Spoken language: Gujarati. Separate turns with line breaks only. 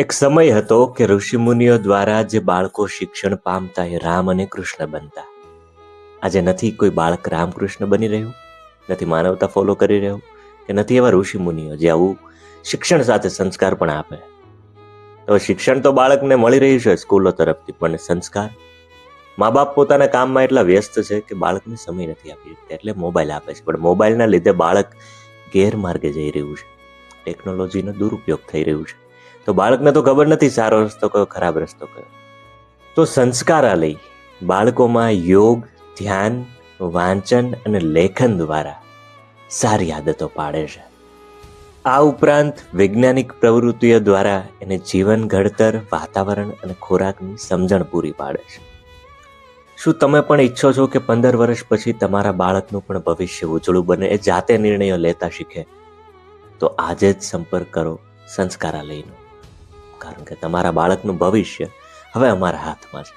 એક સમય હતો કે ઋષિમુનિઓ દ્વારા જે બાળકો શિક્ષણ પામતા એ રામ અને કૃષ્ણ બનતા. આજે નથી કોઈ બાળક રામકૃષ્ણ બની રહ્યું, નથી માનવતા ફોલો કરી રહ્યું, કે નથી એવા ઋષિમુનિઓ જે આવું શિક્ષણ સાથે સંસ્કાર પણ આપે. તો શિક્ષણ તો બાળકને મળી રહ્યું છે સ્કૂલો તરફથી, પણ સંસ્કાર મા બાપ પોતાના કામમાં એટલા વ્યસ્ત છે કે બાળકને સમય નથી આપી શકતા, એટલે મોબાઈલ આપે છે. પણ મોબાઈલના લીધે બાળક ગેરમાર્ગે જઈ રહ્યું છે, ટેકનોલોજીનો દુરુપયોગ થઈ રહ્યું છે. તો બાળકને તો ખબર નથી સારો રસ્તો કયો, ખરાબ રસ્તો કયો. તો સંસ્કારાલય બાળકોમાં યોગ, ધ્યાન, વાંચન અને લેખન દ્વારા સારી આદતો પાડે છે. આ ઉપરાંત વૈજ્ઞાનિક પ્રવૃત્તિઓ દ્વારા એને જીવન ઘડતર, વાતાવરણ અને ખોરાકની સમજણ પૂરી પાડે છે. શું તમે પણ ઈચ્છો છો કે 15 વર્ષ પછી તમારા બાળકનું પણ ભવિષ્ય ઉજળું બને, એ જાતે નિર્ણયો લેતા શીખે? તો આજે જ સંપર્ક કરો સંસ્કારાલયનો, કારણ કે તમારા બાળકનું ભવિષ્ય હવે અમારા હાથમાં છે.